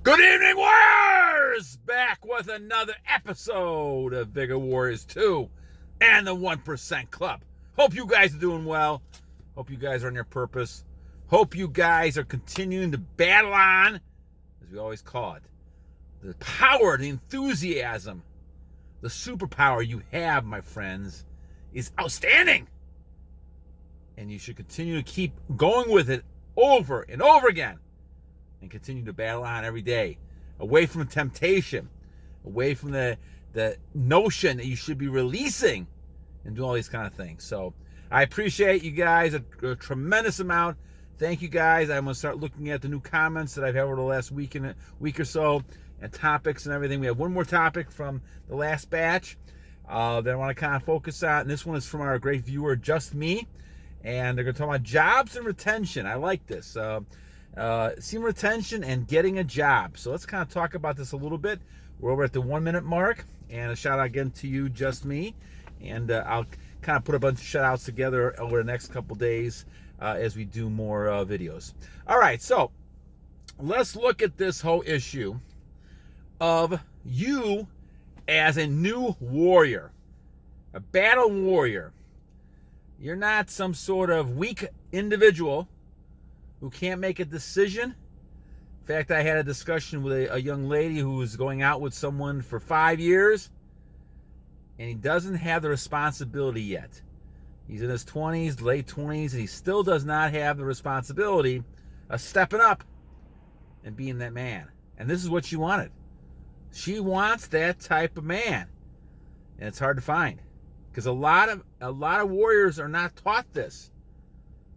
Good evening, Warriors! Back with another episode of Vigor Warriors 2 and the 1% Club. Hope you guys are doing well. Hope you guys are on your purpose. Hope you guys are continuing to battle on, as we always call it. The power, the enthusiasm, the superpower you have, my friends, is outstanding. And you should continue to keep going with it over and over again. And continue to battle on every day, away from temptation, away from the notion that you should be releasing and do all these kind of things. So I appreciate you guys a tremendous amount. Thank you guys. I'm going to start looking at the new comments that I've had over the last week or so, and topics and everything. We have one more topic from the last batch that I want to kind of focus on. And this one is from our great viewer, Just Me. And they're going to talk about jobs and retention. I like this. Semen retention and getting a job. So let's kind of talk about this a little bit. We're over at the 1 minute mark, and a shout out again to you, Just Me. And I'll kind of put a bunch of shout outs together over the next couple days as we do more videos. All right, so let's look at this whole issue of you as a new warrior, a battle warrior. You're not some sort of weak individual who can't make a decision. In fact, I had a discussion with a young lady who was going out with someone for 5 years, and he doesn't have the responsibility yet. He's in his 20s, late 20s, and he still does not have the responsibility of stepping up and being that man. And this is what she wanted. She wants that type of man, and it's hard to find because a lot of warriors are not taught this.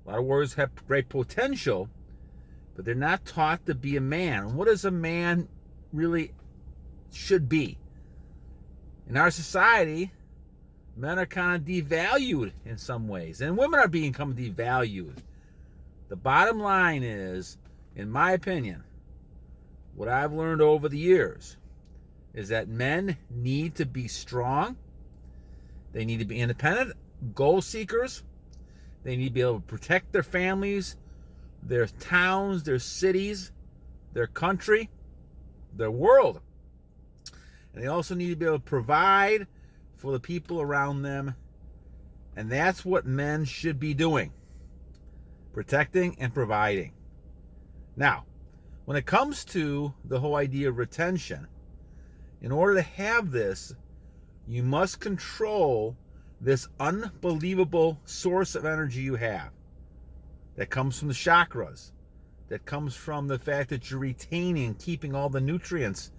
A lot of warriors have great potential, but they're not taught to be a man. And what does a man really should be? In our society, men are kind of devalued in some ways, and women are becoming devalued. The bottom line is, in my opinion, what I've learned over the years is that men need to be strong. They need to be independent, goal seekers. They need to be able to protect their families, their towns, their cities, their country, their world. And they also need to be able to provide for the people around them. And that's what men should be doing. Protecting and providing. Now, when it comes to the whole idea of retention, in order to have this, you must control this unbelievable source of energy you have that comes from the chakras, that comes from the fact that you're retaining, keeping all the nutrients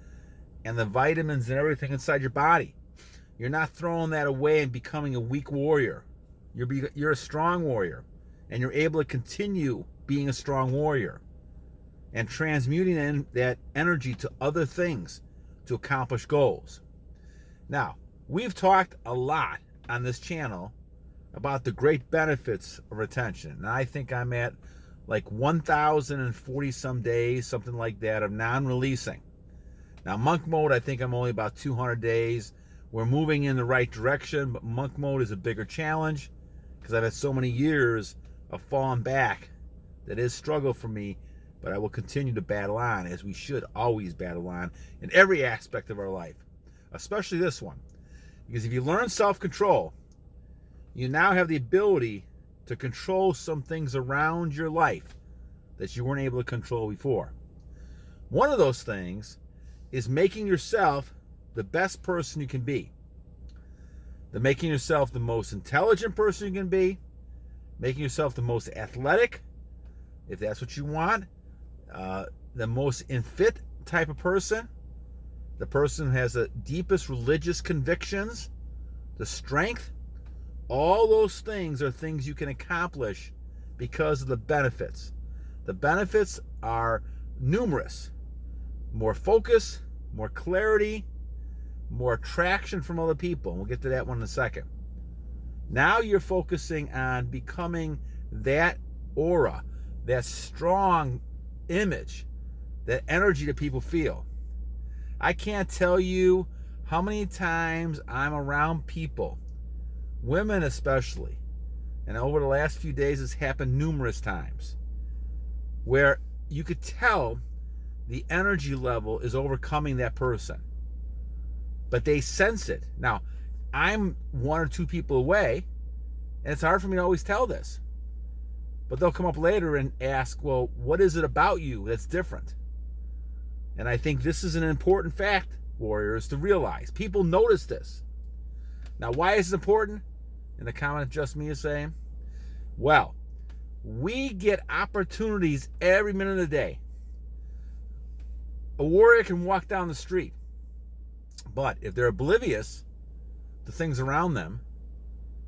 and the vitamins and everything inside your body. You're not throwing that away and becoming a weak warrior. You're a strong warrior, and you're able to continue being a strong warrior and transmuting that energy to other things to accomplish goals. Now, we've talked a lot on this channel about the great benefits of retention. And I think I'm at like 1,040 some days, something like that, of non-releasing. Now, monk mode, I think I'm only about 200 days. We're moving in the right direction, but monk mode is a bigger challenge because I've had so many years of falling back that is struggle for me, but I will continue to battle on, as we should always battle on in every aspect of our life, especially this one. Because if you learn self-control, you now have the ability to control some things around your life that you weren't able to control before. One of those things is making yourself the best person you can be. Making yourself the most intelligent person you can be, making yourself the most athletic, if that's what you want, the most fit type of person, the person who has the deepest religious convictions, the strength. All those things are things you can accomplish because of the benefits. The benefits are numerous. More focus, more clarity, more attraction from other people. We'll get to that one in a second. Now you're focusing on becoming that aura, that strong image, that energy that people feel. I can't tell you how many times I'm around people, women especially, and over the last few days it's happened numerous times, where you could tell the energy level is overcoming that person. But they sense it. Now, I'm one or two people away, and it's hard for me to always tell this. But they'll come up later and ask, well, what is it about you that's different? And I think this is an important fact, warriors, to realize. People notice this. Now, why is it important? In the comment just me is saying, well, we get opportunities every minute of the day. A warrior can walk down the street, but if they're oblivious to things around them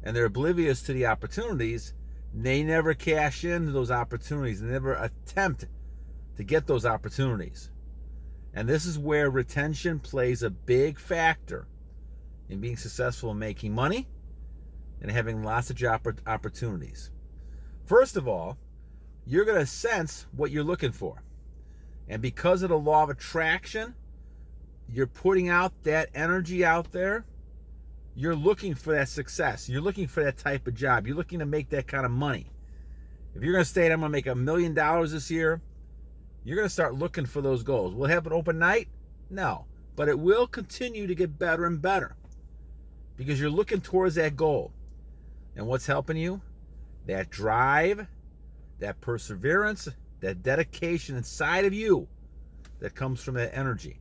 and they're oblivious to the opportunities, they never cash into those opportunities. They never attempt to get those opportunities. And this is where retention plays a big factor in being successful in making money and having lots of job opportunities. First of all, you're going to sense what you're looking for. And because of the law of attraction, you're putting out that energy out there. You're looking for that success. You're looking for that type of job. You're looking to make that kind of money. If you're going to state, I'm going to make $1 million this year, you're going to start looking for those goals. Will it happen overnight? No. But it will continue to get better and better because you're looking towards that goal. And what's helping you? That drive, that perseverance, that dedication inside of you that comes from that energy.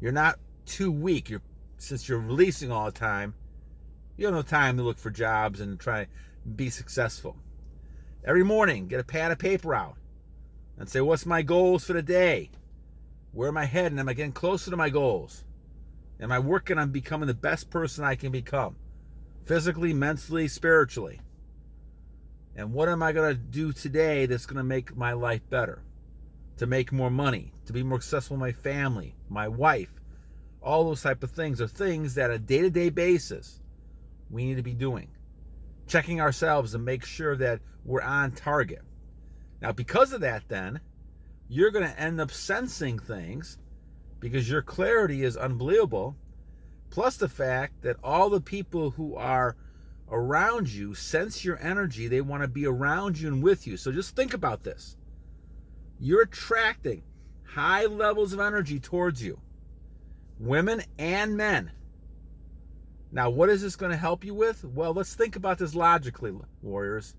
You're not too weak. Since you're releasing all the time, you have no time to look for jobs and try to be successful. Every morning, get a pad of paper out and say, what's my goals for the day? Where am I heading? Am I getting closer to my goals? Am I working on becoming the best person I can become? Physically, mentally, spiritually. And what am I going to do today that's going to make my life better? To make more money, to be more successful in my family, my wife. All those type of things are things that on a day-to-day basis we need to be doing. Checking ourselves to make sure that we're on target. Now, because of that, then, you're going to end up sensing things because your clarity is unbelievable. Plus the fact that all the people who are around you sense your energy. They want to be around you and with you. So just think about this. You're attracting high levels of energy towards you. Women and men. Now, what is this going to help you with? Well, let's think about this logically, warriors.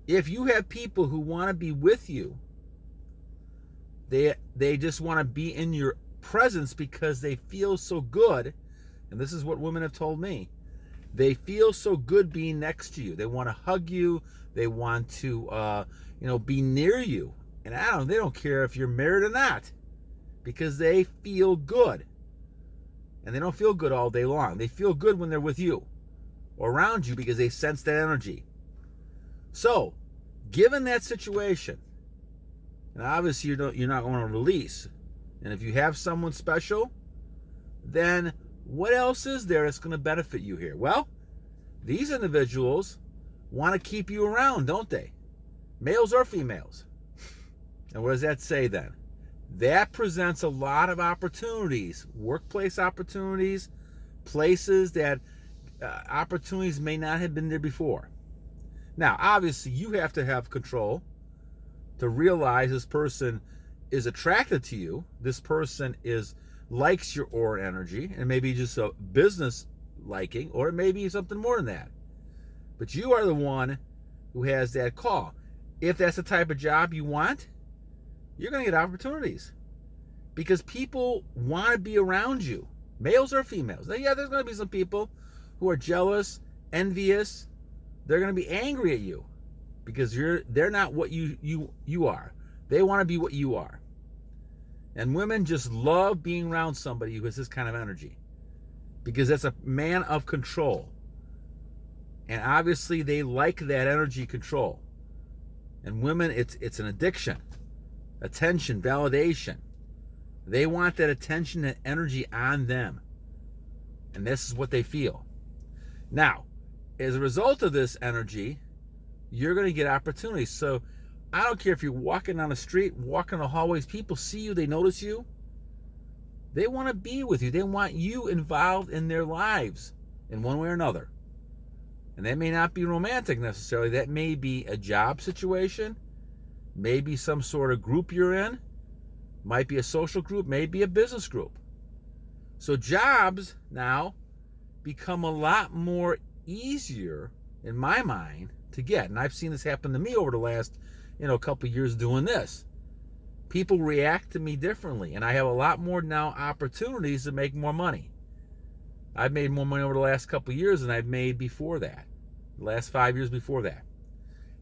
If you have people who want to be with you, they just want to be in your presence because they feel so good, and this is what women have told me. They feel so good being next to you. They want to hug you. They want to, be near you. And they don't care if you're married or not, because they feel good. And they don't feel good all day long. They feel good when they're with you or around you because they sense that energy. So, given that situation, and obviously you're not going to release, and if you have someone special, then what else is there that's going to benefit you here? Well, these individuals want to keep you around, don't they? Males or females. And what does that say then? That presents a lot of opportunities, workplace opportunities, places that opportunities may not have been there before. Now, obviously, you have to have control to realize this person is attracted to you. This person likes your aura energy, and maybe just a business liking, or it may be something more than that. But you are the one who has that call. If that's the type of job you want, you're going to get opportunities because people want to be around you, males or females. Now, yeah, there's going to be some people who are jealous, envious. They're going to be angry at you because they're not what you are. They want to be what you are. And women just love being around somebody who has this kind of energy because that's a man of control. And obviously they like that energy control. And women, it's an addiction. Attention, validation. They want that attention and energy on them. And this is what they feel. Now, as a result of this energy, you're going to get opportunities. So I don't care if you're walking down the street, walking the hallways, people see you, they notice you. They want to be with you. They want you involved in their lives in one way or another. And that may not be romantic necessarily. That may be a job situation, maybe some sort of group you're in, Might be a social group, maybe a business group. So jobs now become a lot more easier, in my mind, to get. And I've seen this happen to me over the last, couple of years doing this. People react to me differently, and I have a lot more now opportunities to make more money. I've made more money over the last couple of years than I've made before that, the last 5 years before that.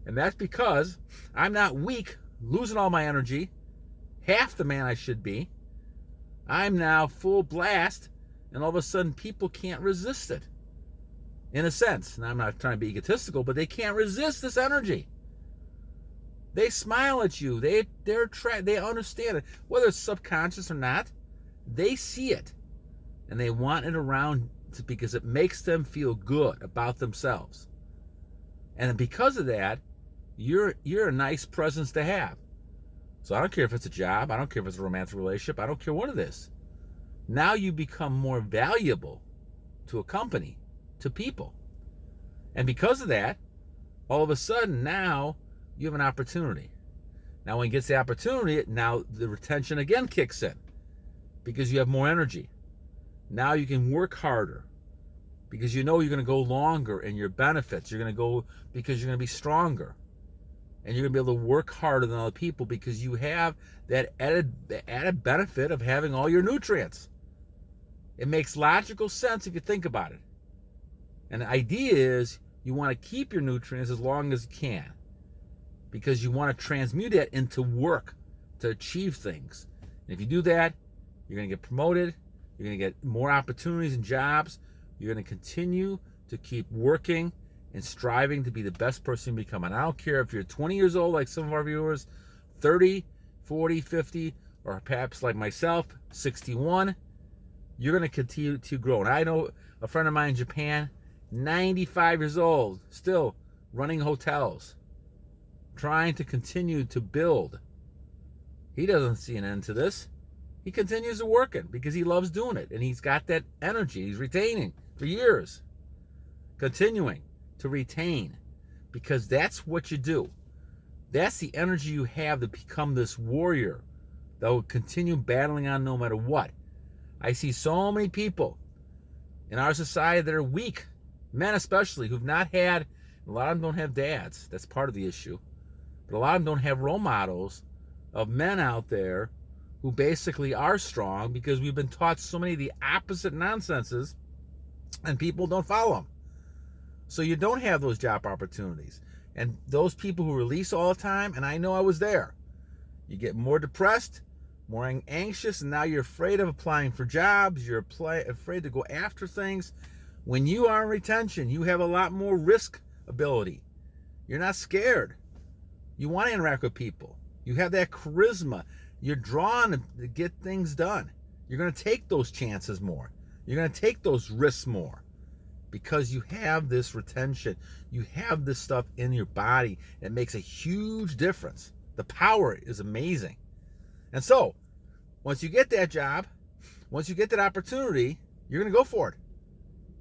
And that's because I'm not weak, losing all my energy, half the man I should be. I'm now full blast, and all of a sudden people can't resist it. In a sense, and I'm not trying to be egotistical, but they can't resist this energy. They smile at you. They understand it. Whether it's subconscious or not, they see it. And they want it around because it makes them feel good about themselves. And because of that, you're a nice presence to have. So I don't care if it's a job. I don't care if it's a romantic relationship. I don't care what it is. Now you become more valuable to a company, to people. And because of that, all of a sudden now you have an opportunity. Now when it gets the opportunity, now the retention again kicks in because you have more energy. Now you can work harder because you know you're going to go longer in your benefits. You're going to go because you're going to be stronger. And you're going to be able to work harder than other people because you have that added benefit of having all your nutrients. It makes logical sense if you think about it. And the idea is you want to keep your nutrients as long as you can because you want to transmute it into work to achieve things. And if you do that, you're going to get promoted. You're going to get more opportunities and jobs. You're going to continue to keep working and striving to be the best person you become. And I don't care if you're 20 years old, like some of our viewers, 30, 40, 50, or perhaps like myself, 61, you're going to continue to grow. And I know a friend of mine in Japan, 95 years old, still running hotels, trying to continue to build. He doesn't see an end to this. He continues to work it because he loves doing it. And he's got that energy. He's retaining for years. Continuing to retain because that's what you do. That's the energy you have to become this warrior that will continue battling on no matter what. I see so many people in our society that are weak, men especially, who've not had, a lot of them don't have dads. That's part of the issue. But a lot of them don't have role models of men out there who basically are strong because we've been taught so many of the opposite nonsenses and people don't follow them. So you don't have those job opportunities. And those people who release all the time, and I know I was there, you get more depressed, more anxious, and now you're afraid of applying for jobs. You're afraid to go after things. When you are in retention, you have a lot more risk ability. You're not scared. You want to interact with people. You have that charisma. You're drawn to get things done. You're going to take those chances more. You're going to take those risks more because you have this retention. You have this stuff in your body. It makes a huge difference. The power is amazing. And so, once you get that job, once you get that opportunity, you're going to go for it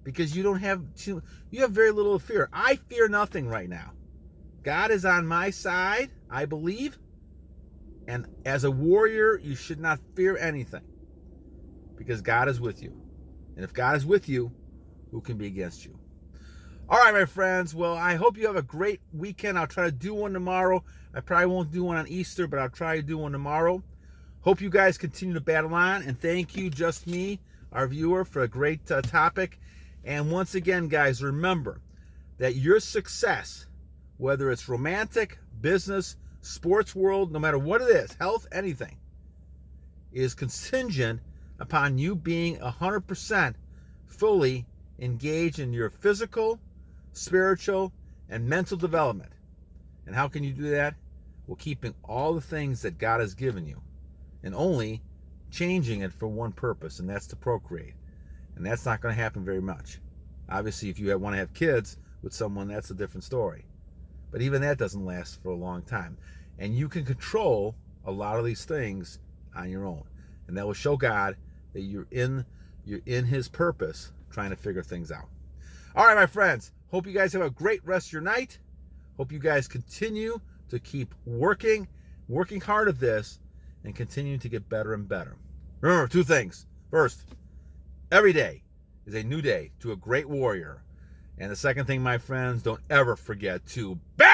because you have very little fear. I fear nothing right now. God is on my side, I believe. And as a warrior, you should not fear anything because God is with you. And if God is with you, who can be against you? All right, my friends. Well, I hope you have a great weekend. I'll try to do one tomorrow. I probably won't do one on Easter, but I'll try to do one tomorrow. Hope you guys continue to battle on. And thank you, Just Me, our viewer, for a great topic. And once again, guys, remember that your success, whether it's romantic, business, sports world, no matter what it is, health, anything, is contingent upon you being 100% fully engaged in your physical, spiritual, and mental development. And how can you do that? Well, keeping all the things that God has given you and only changing it for one purpose, and that's to procreate. And that's not going to happen very much. Obviously, if you want to have kids with someone, that's a different story. But even that doesn't last for a long time. And you can control a lot of these things on your own. And that will show God that you're in His purpose, trying to figure things out. All right, my friends. Hope you guys have a great rest of your night. Hope you guys continue to keep working hard at this. and continue to get better and better. Remember, 2 things. First, every day is a new day to a great warrior. And the second thing, my friends, don't ever forget to battle.